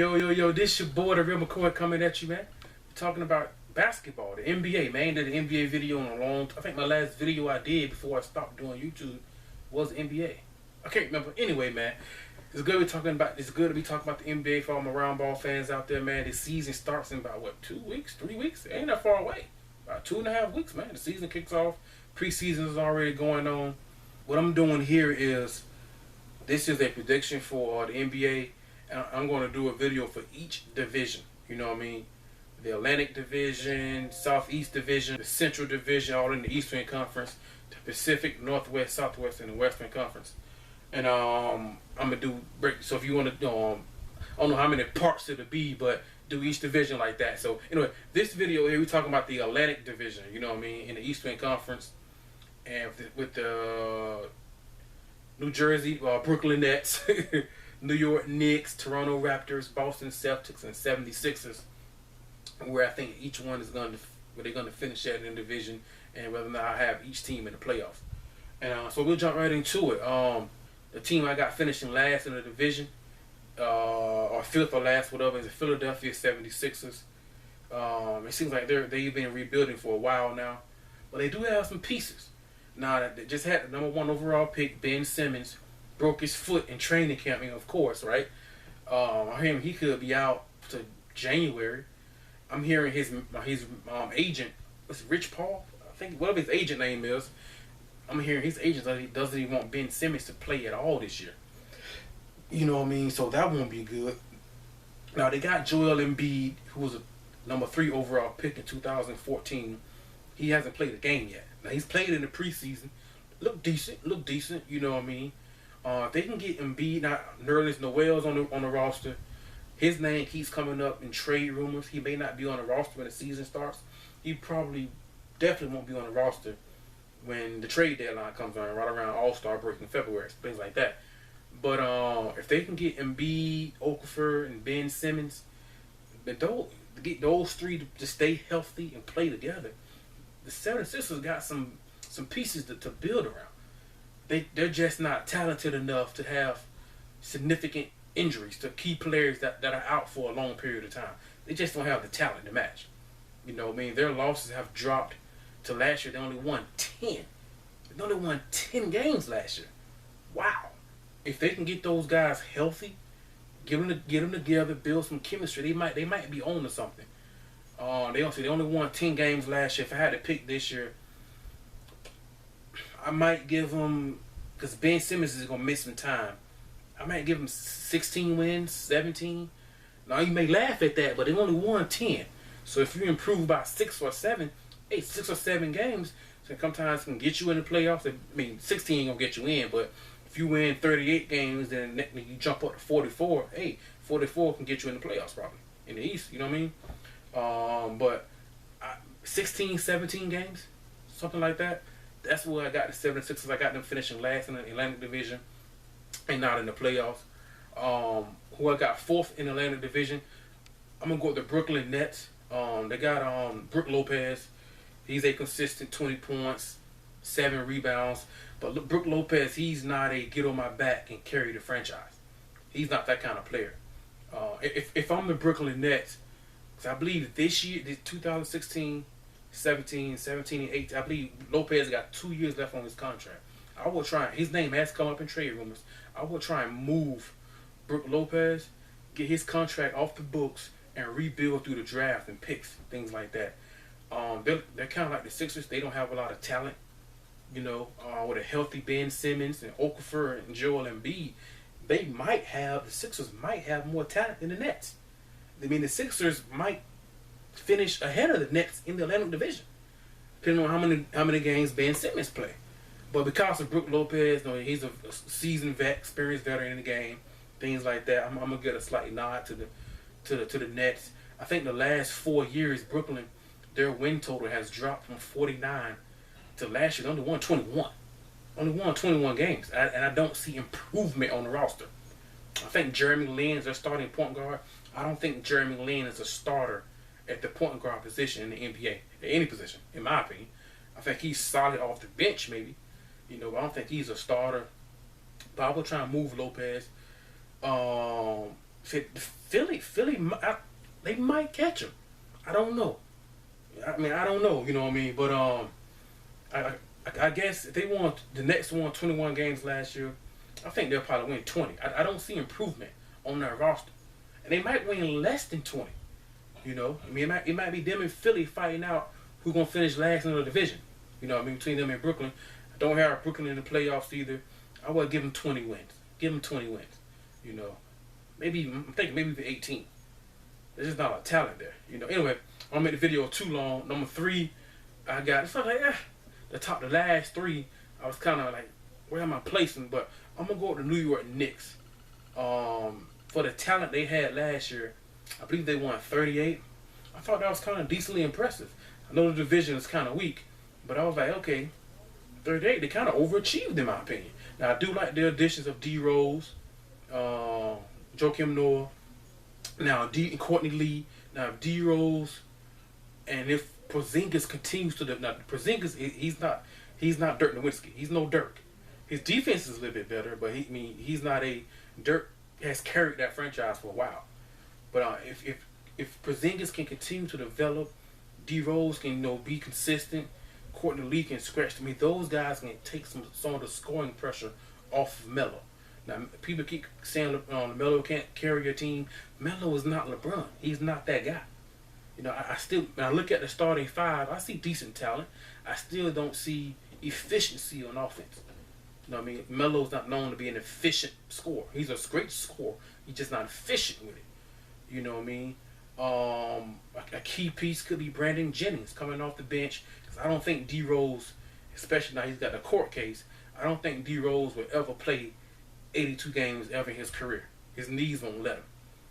Yo, this your boy, the real McCoy, coming at you, man. We're talking about basketball, the NBA, man. Did an NBA video in a long I think my last video I did before I stopped doing YouTube was NBA. I can't remember. Anyway, man, it's good to be talking about the NBA for all my round ball fans out there, man. The season starts in about, what, 2 weeks, 3 weeks? It ain't that far away. About 2.5 weeks, man. The season kicks off. Preseason is already going on. What I'm doing here is, this is a prediction for the NBA. I'm going to do a video for each division. You know what I mean? The Atlantic Division, Southeast Division, the Central Division, all in the Eastern Conference, the Pacific, Northwest, Southwest, and the Western Conference. And I'm gonna do break. So if you want to, I don't know how many parts it'll be, but do each division like that. So anyway, this video here we're talking about the Atlantic Division. You know what I mean? In the Eastern Conference, and with the New Jersey, Brooklyn Nets, New York Knicks, Toronto Raptors, Boston Celtics, and 76ers, where I think each one is where they're going to finish at in the division, and whether or not I have each team in the playoffs. And so we'll jump right into it. The team I got finishing last in the division, or fifth or last, whatever, is the Philadelphia 76ers. It seems like they've been rebuilding for a while now, but they do have some pieces. Now, they just had the #1 overall pick, Ben Simmons, broke his foot in training camp, of course, right? I hear he could be out to January. I'm hearing his agent, what's Rich Paul? I think whatever his agent name is. I'm hearing his agent doesn't even want Ben Simmons to play at all this year. You know what I mean? So that won't be good. Now they got Joel Embiid, who was a #3 overall pick in 2014. He hasn't played a game yet. Now he's played in the preseason. Look decent. You know what I mean? If they can get Embiid, not Nerlens Noel's on the roster. His name keeps coming up in trade rumors. He may not be on the roster when the season starts. He definitely won't be on the roster when the trade deadline comes around, right around All-Star break in February, things like that. But if they can get Embiid, Okafor, and Ben Simmons, get those three to stay healthy and play together, the 76ers got some pieces to build around. They're just not talented enough to have significant injuries to key players that are out for a long period of time. They just don't have the talent to match. You know what I mean? Their losses have dropped to last year. They only won 10. They only won 10 games last year. Wow. If they can get those guys healthy, get them together, build some chemistry, they might be on to something. They only won 10 games last year. If I had to pick this year, I might give them, because Ben Simmons is going to miss some time, I might give them 16 wins, 17. Now, you may laugh at that, but they only won 10. So if you improve by 6 or 7 games, so sometimes can get you in the playoffs. I mean, 16 ain't going to get you in, but if you win 38 games, then you jump up to 44. Hey, 44 can get you in the playoffs probably, in the East, you know what I mean? But 16, 17 games, something like that, that's where I got the 76ers. I got them finishing last in the Atlantic Division and not in the playoffs. Who I got fourth in the Atlantic Division, I'm going to go with the Brooklyn Nets. They got Brook Lopez. He's a consistent 20 points, 7 rebounds. But look, Brook Lopez, he's not a get on my back and carry the franchise. He's not that kind of player. If I'm the Brooklyn Nets, because I believe this year, 2016, 17, and 18, I believe Lopez got 2 years left on his contract. I will try. His name has come up in trade rumors. I will try and move Brook Lopez, get his contract off the books, and rebuild through the draft and picks, things like that. They're kind of like the Sixers. They don't have a lot of talent, you know. With a healthy Ben Simmons and Okafor and Joel Embiid, the Sixers might have more talent than the Nets. I mean, the Sixers might finish ahead of the Nets in the Atlantic Division, depending on how many games Ben Simmons play. But because of Brook Lopez, he's a seasoned experienced veteran in the game, things like that, I'm gonna get a slight nod to the Nets. I think the last 4 years, Brooklyn, their win total has dropped from 49 to last year. They only won 21. Only won 21 games, and I don't see improvement on the roster. I think Jeremy Lin is their starting point guard. I don't think Jeremy Lin is a starter at the point guard position in the NBA, at any position, in my opinion. I think he's solid off the bench, maybe. You know, I don't think he's a starter. But I will try and move Lopez. Said Philly, they might catch him. I don't know. I mean, I don't know. You know what I mean? But I guess if they won the Nets won 21 games last year, I think they'll probably win 20. I don't see improvement on their roster, and they might win less than 20. You know, I mean, it might be them and Philly fighting out who's gonna finish last in the division. You know, I mean, between them and Brooklyn. I don't have Brooklyn in the playoffs either. I would give them 20 wins. Give them 20 wins. You know, I'm thinking maybe even 18. There's just not a lot of talent there. You know. Anyway, I don't make the video too long. Number 3, I got it's like the last 3. I was kind of like, where am I placing? But I'm gonna go with the New York Knicks. For the talent they had last year, I believe they won 38. I thought that was kind of decently impressive. I know the division is kind of weak, but I was like, okay, 38. They kind of overachieved in my opinion. Now I do like the additions of D Rose, Joakim Noah, now Courtney Lee, now D Rose, and if Porzingis continues to now Porzingis he's not Dirk Nowitzki. He's no Dirk. His defense is a little bit better, but he's not a Dirk has carried that franchise for a while. But if Porzingis can continue to develop, D Rose can be consistent, Courtney Lee can scratch to me. Those guys can take some of the scoring pressure off of Melo. Now people keep saying Melo can't carry your team. Melo is not LeBron. He's not that guy. You know, I still when I look at the starting 5, I see decent talent. I still don't see efficiency on offense. You know what I mean? Melo's not known to be an efficient scorer. He's a great scorer. He's just not efficient with it. You know what I mean? A key piece could be Brandon Jennings coming off the bench. Because I don't think D Rose, especially now he's got a court case, I don't think D Rose will ever play 82 games ever in his career. His knees won't let him.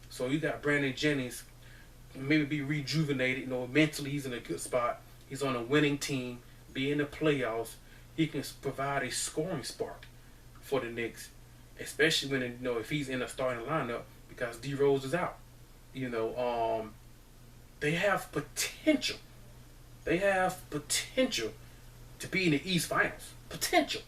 So you got Brandon Jennings, maybe be rejuvenated. You know, mentally he's in a good spot. He's on a winning team, be in the playoffs. He can provide a scoring spark for the Knicks, especially when if he's in a starting lineup because D Rose is out. You know, they have potential. They have potential to be in the East Finals. Potential.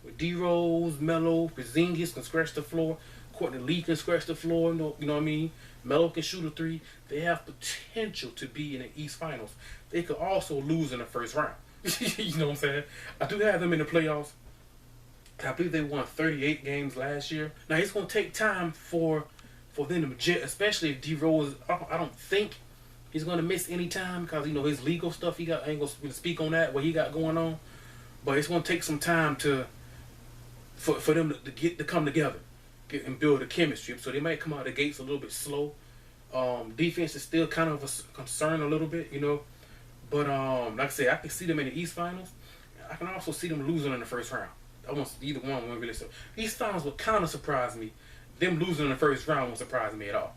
With D Rose, Melo, Porzingis can scratch the floor. Courtney Lee can scratch the floor. You know what I mean? Melo can shoot a 3. They have potential to be in the East Finals. They could also lose in the first round. You know what I'm saying? I do have them in the playoffs. I believe they won 38 games last year. Now it's going to take time for them to, especially if D Rose. I don't think he's going to miss any time because his legal stuff. I ain't going to speak on that what he got going on, but it's going to take some time for them to come together, and build a chemistry. So they might come out the gates a little bit slow. Defense is still kind of a concern a little bit, But like I said, I can see them in the East Finals. I can also see them losing in the first round. I want either one wouldn't really. So East Finals would kind of surprise me. Them losing in the first round won't surprise me at all.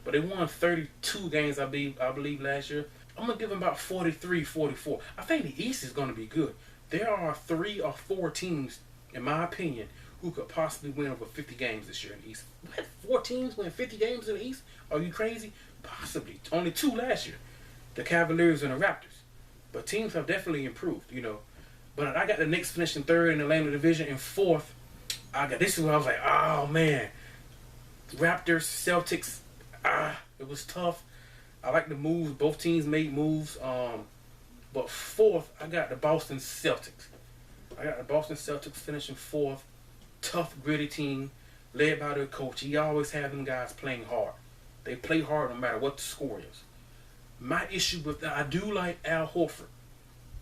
But they won 32 games, I believe, last year. I'm gonna give them about 43, 44. I think the East is gonna be good. There are 3 or 4 teams, in my opinion, who could possibly win over 50 games this year in the East. What? 4 teams win 50 games in the East? Are you crazy? Possibly. Only 2 last year. The Cavaliers and the Raptors. But teams have definitely improved, But I got the Knicks finishing 3rd in the Atlantic Division, and 4th, this is where I was like, oh man. Raptors, Celtics, it was tough. I like the moves. Both teams made moves. But 4th, I got the Boston Celtics. I got the Boston Celtics finishing 4th. Tough, gritty team, led by their coach. He always had them guys playing hard. They play hard no matter what the score is. My issue with that, I do like Al Horford.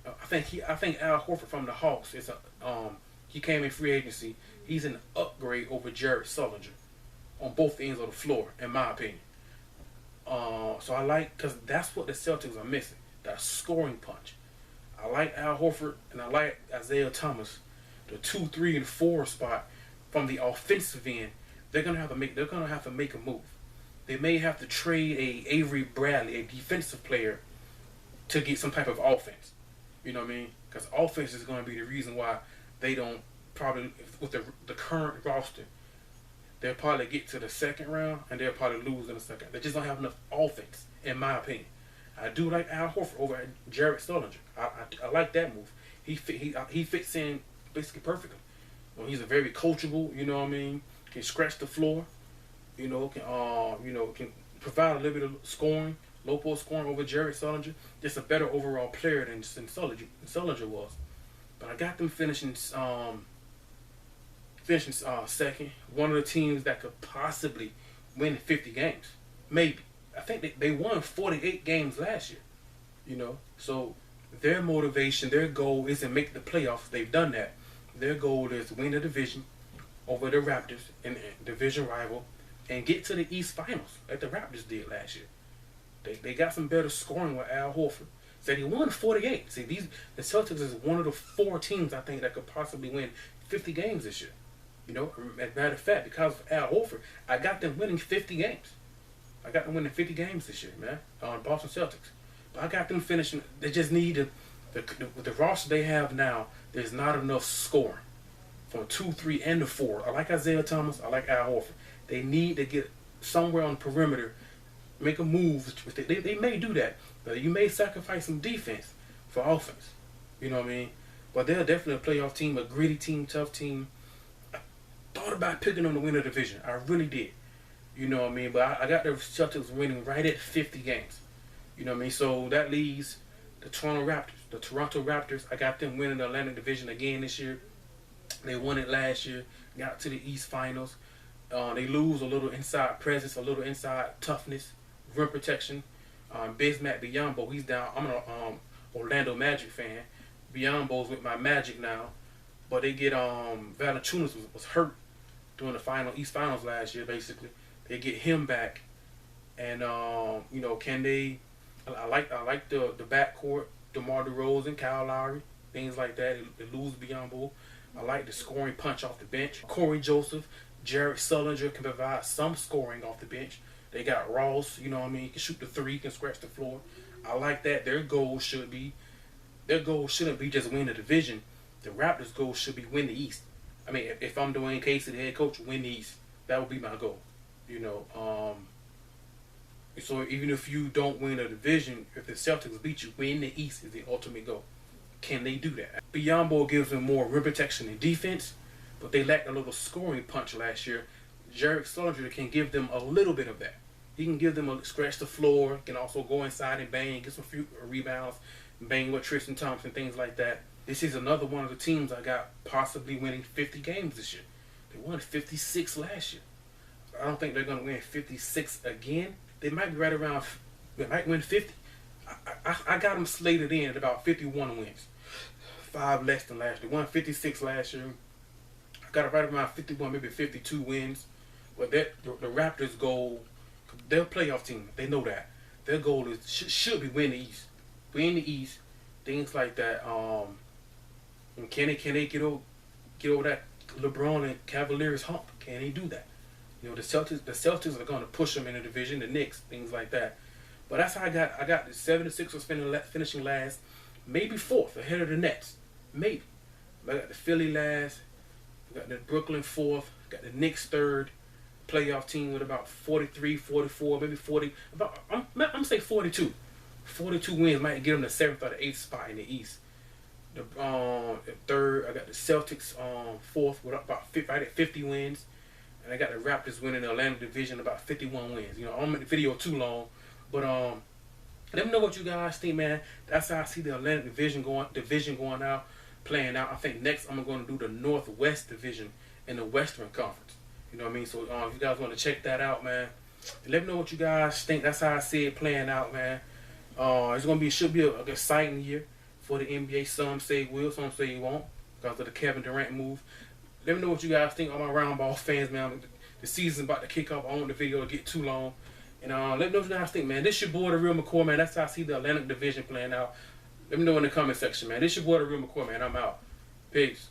I think Al Horford from the Hawks is he came in free agency. He's an upgrade over Jared Sullinger on both ends of the floor, in my opinion. So I like, because that's what the Celtics are missing, that scoring punch. I like Al Horford and I like Isaiah Thomas, the 2, 3, and 4 spot from the offensive end. They're gonna have to make a move. They may have to trade a Avery Bradley, a defensive player, to get some type of offense. You know what I mean? Because offense is going to be the reason why they don't probably, with the current roster, they'll probably get to the second round and they'll probably lose in the second. They just don't have enough offense, in my opinion. I do like Al Horford over at Jared Sullinger. I like that move. He fits in basically perfectly. He's a very coachable, you know what I mean? Can scratch the floor. Can provide a little bit of scoring, low post scoring over Jared Sullinger. Just a better overall player than Sullinger was. But I got them finishing second. One of the teams that could possibly win 50 games, maybe. I think they won 48 games last year. So their motivation, their goal isn't make the playoffs. They've done that. Their goal is to win the division over the Raptors and division rival, and get to the East Finals like the Raptors did last year. They got some better scoring with Al Horford. So they won 48. See, the Celtics is one of the 4 teams I think that could possibly win 50 games this year. As a matter of fact, because of Al Horford, I got them winning 50 games. I got them winning 50 games this year, man, on Boston Celtics. But I got them finishing. They just need the roster they have now. There's not enough scoring from 2, 3, and the 4. I like Isaiah Thomas. I like Al Horford. They need to get somewhere on the perimeter, make a move. They may do that, but you may sacrifice some defense for offense. You know what I mean? But they're definitely a playoff team, a gritty team, tough team. I thought about picking them to win the division. I really did. You know what I mean? But I got the Celtics winning right at 50 games. You know what I mean? So that leaves the Toronto Raptors. The Toronto Raptors, I got them winning the Atlantic Division again this year. They won it last year. Got to the East Finals. They lose a little inside presence, a little inside toughness, rim protection. Bismack Biyombo, he's down. I'm an Orlando Magic fan. Biyombo's with my Magic now. But they get Valanciunas was hurt during the East Finals last year, basically. They get him back. And can they I like the backcourt, DeMar DeRozan, Kyle Lowry, things like that. They lose Biyombo. I like the scoring punch off the bench. Corey Joseph, Jared Sullinger can provide some scoring off the bench. They got Ross, you know what I mean? He can shoot the 3, can scratch the floor. I like that. Their goal shouldn't be just win the division. The Raptors' goal should be win the East. I mean, if I'm Dwayne Casey, the head coach, win the East. That would be my goal. So even if you don't win a division, if the Celtics beat you, win the East is the ultimate goal. Can they do that? Biyombo gives them more rim protection and defense, but they lacked a little scoring punch last year. Jared Sullinger can give them a little bit of that. He can give them a scratch the floor, can also go inside and bang, get some few rebounds, bang with Tristan Thompson, things like that. This is another one of the teams I got possibly winning 50 games this year. They won 56 last year. I don't think they're going to win 56 again. They might be right around, they might win 50. I got them slated in at about 51 wins. 5 less than last year. They won 56 last year. I got it right around 51, maybe 52 wins. But the Raptors' goal, they're a playoff team. They know that. Their goal is should be win the East. Win the East. Things like that. And can they get over that LeBron and Cavaliers hump? Can they do that? The Celtics are going to push them in the division, the Knicks, things like that. But that's how I got the 76ers finishing last, maybe 4th, ahead of the Nets. Maybe. I got the Philly last, I got the Brooklyn 4th, got the Knicks 3rd, playoff team with about 43, 44, maybe 40. I'm going to say 42. 42 wins might get them the 7th or the 8th spot in the East. The 3rd, I got the Celtics 4th with about right at 50 wins. And I got the Raptors winning the Atlantic Division about 51 wins. I don't make the video too long. But let me know what you guys think, man. That's how I see the Atlantic Division going out, playing out. I think next I'm going to do the Northwest Division in the Western Conference. You know what I mean? So if you guys want to check that out, man, let me know what you guys think. That's how I see it playing out, man. Should be a exciting year for the NBA. Some say it will, some say it won't because of the Kevin Durant move. Let me know what you guys think, all my round ball fans, man. The season's about to kick off. I don't want the video to get too long. And let me know what you guys think, man. This your boy, The Real McCoy, man. That's how I see the Atlantic Division playing out. Let me know in the comment section, man. This your boy, The Real McCoy, man. I'm out. Peace.